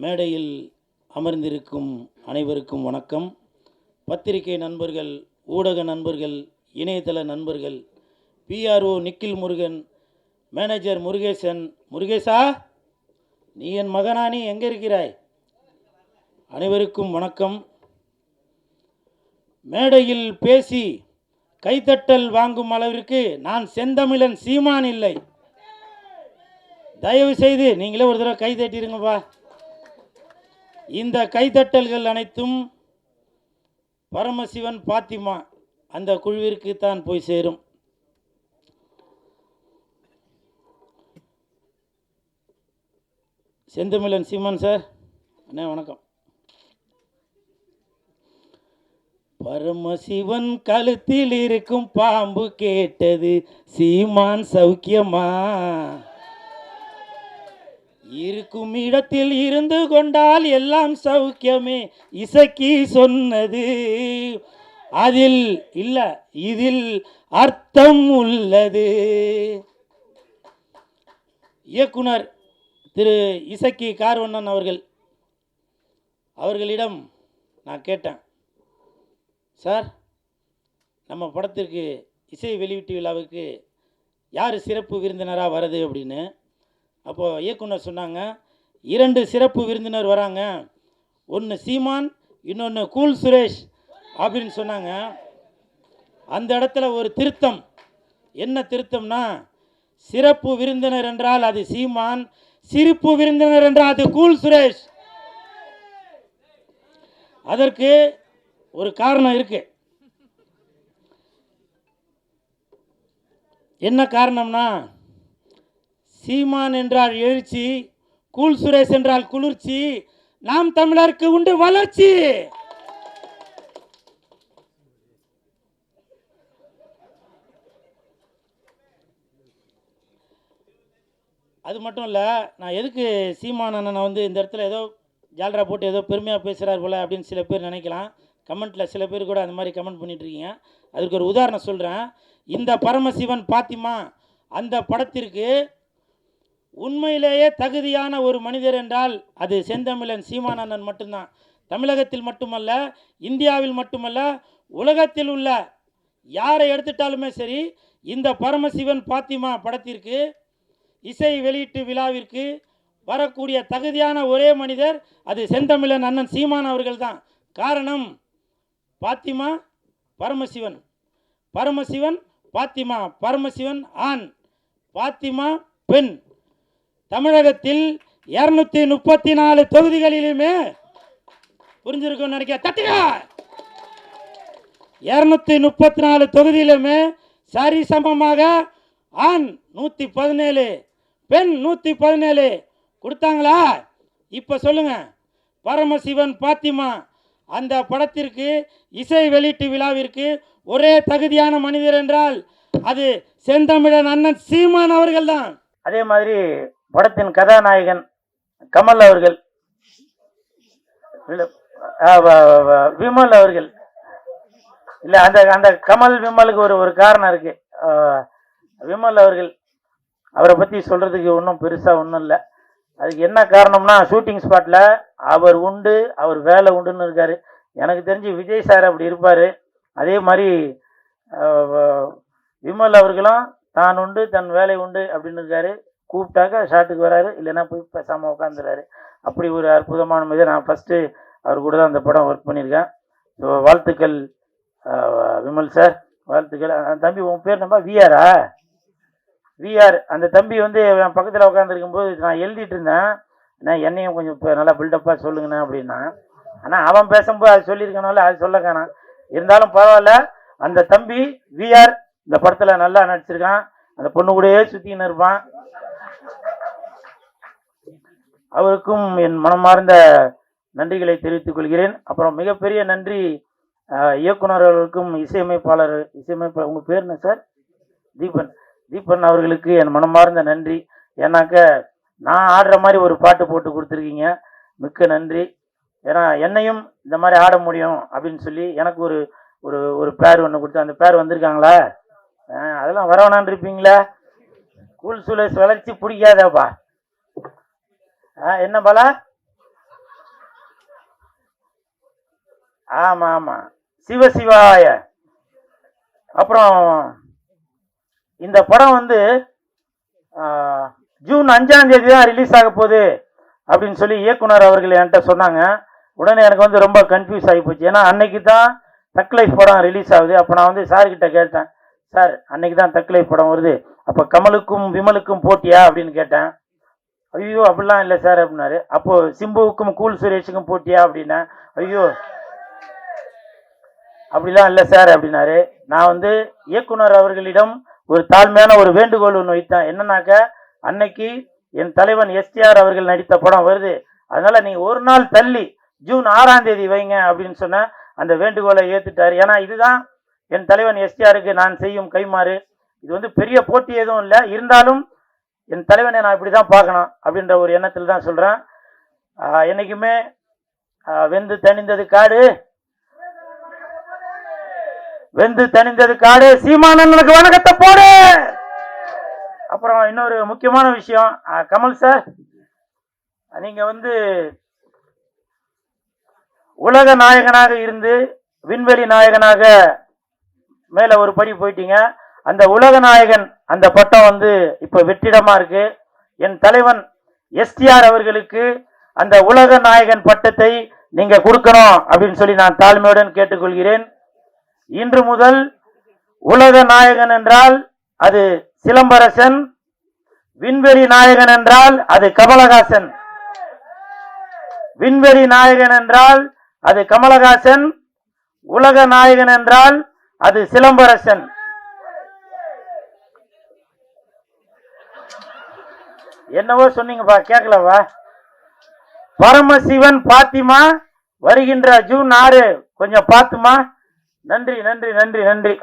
மேடையில் அமர்ந்திருக்கும் அனைவருக்கும் வணக்கம். பத்திரிகை நண்பர்கள், ஊடக நண்பர்கள், இணையதள நண்பர்கள், பிஆர்ஓ நிக்கில் முருகன், மேனேஜர் முருகேசன். முருகேசா, நீ என் மகனா? நீ எங்கே இருக்கிறாய்? அனைவருக்கும் வணக்கம். மேடையில் பேசி கைத்தட்டல் வாங்கும் அளவிற்கு நான் செந்தமிழன் சீமான் இல்லை. தயவு செய்து நீங்களே ஒரு தடவை கை தட்டிடுங்கப்பா. இந்த கைத்தட்டல்கள் அனைத்தும் பரமசிவன் பாத்திமா அந்த குழுவிற்கு தான் போய் சேரும். செந்தமிழன் சீமான் சார், அண்ணே வணக்கம். பரமசிவன் கழுத்தில் இருக்கும் பாம்பு கேட்டது, சீமான் சௌக்கியமா? இருக்கும் இடத்தில் இருந்து கொண்டால் எல்லாம் சௌக்கியமே, இசக்கி சொன்னது. அதில் இல்ல, இதில் அர்த்தம் உள்ளது. இயக்குனர் திரு இசக்கி கார்வண்ணன் அவர்களிடம் நான் கேட்டேன், சார் நம்ம படத்திற்கு இசை வெளியீட்டு விழாவுக்கு யார் சிறப்பு விருந்தினராக வருது அப்படின்னு. அப்போது இயக்குனர் சொன்னாங்க, 2 சிறப்பு விருந்தினர் வராங்க, ஒன்று சீமான், இன்னொன்று கூல் சுரேஷ் அப்படின்னு சொன்னாங்க. அந்த இடத்துல ஒரு திருத்தம். என்ன திருத்தம்னா, சிறப்பு விருந்தினர் என்றால் அது சீமான், சிரிப்பு விருந்தினர் என்றால் அது கூல் சுரேஷ். அதற்கு ஒரு காரணம் இருக்கு. என்ன காரணம்னா, சீமான் என்றால் எழுச்சி, கூல் சுரேஷ் என்றால் குளிர்ச்சி, நாம் தமிழருக்கு உண்டு வளர்ச்சி. அது மட்டும் இல்லை, நான் எதுக்கு சீமான் அண்ணனை இந்த இடத்துல ஏதோ ஜால்ரா போட்டு ஏதோ பெருமையாக பேசுகிறார் போல அப்படின்னு சில பேர் நினைக்கலாம். கமெண்ட்டில் சில பேர் கூட அந்த மாதிரி கமெண்ட் பண்ணிகிட்ருக்கீங்க. அதுக்கு ஒரு உதாரணம் சொல்கிறேன். இந்த பரமசிவன் பாத்திமா அந்த படத்திற்கு உண்மையிலேயே தகுதியான ஒரு மனிதர் என்றால் அது செந்தமிழன் சீமான் அண்ணன் மட்டும்தான். தமிழகத்தில் மட்டுமல்ல, இந்தியாவில் மட்டுமல்ல, உலகத்தில் உள்ள யாரை எடுத்துட்டாலுமே சரி, இந்த பரமசிவன் பாத்திமா படத்திற்கு இசை வெளியீட்டு விழாவிற்கு வரக்கூடிய தகுதியான ஒரே மனிதர் அது செந்தமிழன் அண்ணன் சீமான் அவர்கள் தான். காரணம், பாத்திமா பரமசிவன், பரமசிவன் பாத்திமா, பரமசிவன் ஆண், பாத்திமா பெண். தமிழகத்தில் 234 தொகுதிகளிலுமே புரிஞ்சிருக்கும் நினைக்க தட்டுங்க. 234 தொகுதியிலுமே சரிசமமாக ஆண் 117, பெண் 117 கொடுத்தாங்களா? இப்போ சொல்லுங்க, பரமசிவன் பாத்திமா அந்த படத்திற்கு இசை வெளியீட்டு விழாவிற்கு ஒரே தகுதியான மனிதர் என்றால் அது செந்தமிழன் அண்ணன் சீமான் அவர்கள் தான். அதே மாதிரி படத்தின் கதாநாயகன் கமல் அவர்கள், விமல் அவர்கள் இல்லை, அந்த அந்த கமல் விமலுக்கு ஒரு காரணம் இருக்கு. விமல் அவர்கள், அவரை பற்றி சொல்றதுக்கு ஒன்றும் பெருசாக ஒன்றும் இல்லை. அதுக்கு என்ன காரணம்னா, ஷூட்டிங் ஸ்பாட்டில் அவர் உண்டு, அவர் வேலை உண்டுன்னு இருக்காரு. எனக்கு தெரிஞ்சு விஜய் சார் அப்படி இருப்பார். அதே மாதிரி விமல் அவர்களும் தான் உண்டு தன் வேலை உண்டு அப்படின்னு இருக்காரு. கூப்பிட்டாக்க ஷாட்டுக்கு வராரு, இல்லைன்னா போய் பேசாமல் உட்காந்துறாரு. அப்படி ஒரு அற்புதமான மாதிரி நான் ஃபஸ்ட்டு அவர் கூட தான் அந்த படம் ஒர்க் பண்ணியிருக்கேன். ஸோ வாழ்த்துக்கள் விமல் சார், வாழ்த்துக்கள். தம்பி உன் பேர் நம்ம விஆரா? விஆர். அந்த தம்பி என் பக்கத்தில் உட்காந்துருக்கும்போது நான் எழுதிட்டு இருந்தேன், நான் என்னையும் கொஞ்சம் இப்போ நல்லா பில்டப்பாக சொல்லுங்கண்ணா அப்படின்னா. ஆனால் அவன் பேசும்போது அது சொல்லியிருக்கனால அது சொல்ல காணாம். இருந்தாலும் பரவாயில்ல, அந்த தம்பி விஆர் இந்த படத்தில் நல்லா நடிச்சிருக்கான். அந்த பொண்ணு கூடயே சுற்றின்னு இருப்பான். அவருக்கும் என் மனமார்ந்த நன்றிகளை தெரிவித்துக் கொள்கிறேன். அப்புறம் மிகப்பெரிய நன்றி இயக்குனர் அவர்களுக்கும் இசையமைப்பாளர் உங்கள் பேர் என்ன சார்? தீபன் அவர்களுக்கு என் மனமார்ந்த நன்றி. ஏன்னாக்க நான் ஆடுற மாதிரி ஒரு பாட்டு போட்டு கொடுத்துருக்கீங்க, மிக்க நன்றி. ஏன்னா என்னையும் இந்த மாதிரி ஆட முடியும் அப்படின்னு சொல்லி எனக்கு ஒரு ஒரு ஒரு பேர் ஒன்று கொடுத்து, அந்த பேர் வந்திருக்காங்களா? அதெல்லாம் வரவேணான்னு இருப்பீங்களா? கூல் சுரேஷ் வளர்ச்சி பிடிக்காதப்பா. என்ன பாலா? ஆமா ஆமா, சிவசிவாய. அப்புறம் இந்த படம் வந்து ஜூன் 5ஆம் தேதி தான் ரிலீஸ் ஆக போகுது அப்படின்னு சொல்லி இயக்குனர் அவர்கள் என்கிட்ட சொன்னாங்க. உடனே எனக்கு வந்து ரொம்ப கன்ஃபியூஸ் ஆகி போச்சு. ஏன்னா அன்னைக்கு தான் தக் லைஃப் படம் ரிலீஸ் ஆகுது. அப்போ நான் வந்து சார்கிட்ட கேட்டேன், சார் அன்னைக்கு தான் தக் லைஃப் படம் வருது, அப்போ கமலுக்கும் விமலுக்கும் போட்டியா அப்படின்னு கேட்டேன். ஐயோ அப்படிலாம் இல்லை சார் அப்படின்னாரு. அப்போ சிம்புவுக்கும் கூல் சுரேஷுக்கும் போட்டியா அப்படின்னா, ஐயோ அப்படிலாம் இல்லை சார் அப்படின்னாரு. நான் வந்து இயக்குனர் அவர்களிடம் ஒரு தாழ்மையான ஒரு வேண்டுகோள் ஒன்று வைத்தேன். என்னன்னாக்க, அன்னைக்கு என் தலைவன் எஸ்டிஆர் அவர்கள் நடித்த படம் வருது, அதனால நீங்க ஒரு நாள் தள்ளி ஜூன் 6ஆம் தேதி வைங்க அப்படின்னு சொன்ன. அந்த வேண்டுகோளை ஏத்துட்டாரு. ஏன்னா இதுதான் என் தலைவன் எஸ்டிஆருக்கு நான் செய்யும் கைமாறு. இது வந்து பெரிய போட்டி எதுவும் இல்லை, இருந்தாலும் என் தலைவனை நான் இப்படிதான் பார்க்கணும் அப்படின்ற ஒரு எண்ணத்தில் தான் சொல்றேன். என்னைக்குமே வெந்து தணிந்தது காடு, வெந்து தணிந்தது காடு, சீமானனுக்கு வணக்கத்தை போடு. அப்புறம் இன்னொரு முக்கியமான விஷயம், கமல் சார், நீங்க வந்து உலக நாயகனாக இருந்து விண்வெளி நாயகனாக மேல ஒரு படி போயிட்டீங்க. அந்த உலக நாயகன் அந்த பட்டம் வந்து இப்ப வெற்றிடமா இருக்கு. என் தலைவன் எஸ்டிஆர் அவர்களுக்கு அந்த உலக நாயகன் பட்டத்தை நீங்க கொடுக்கணும் அப்படின்னு சொல்லி நான் தாழ்மையுடன் கேட்டுக்கொள்கிறேன். இன்று முதல் உலக நாயகன் என்றால் அது சிலம்பரசன், விண்வெளி நாயகன் என்றால் அது கமலஹாசன். விண்வெளி நாயகன் என்றால் அது கமலஹாசன், உலக நாயகன் என்றால் அது சிலம்பரசன். என்னவோ சொன்னீங்கப்பா, கேட்கலவா? பரமசிவன் பாத்திமா வருகின்ற ஜூன் 6, கொஞ்சம் பார்த்துமா. நன்றி நன்றி நன்றி நன்றி.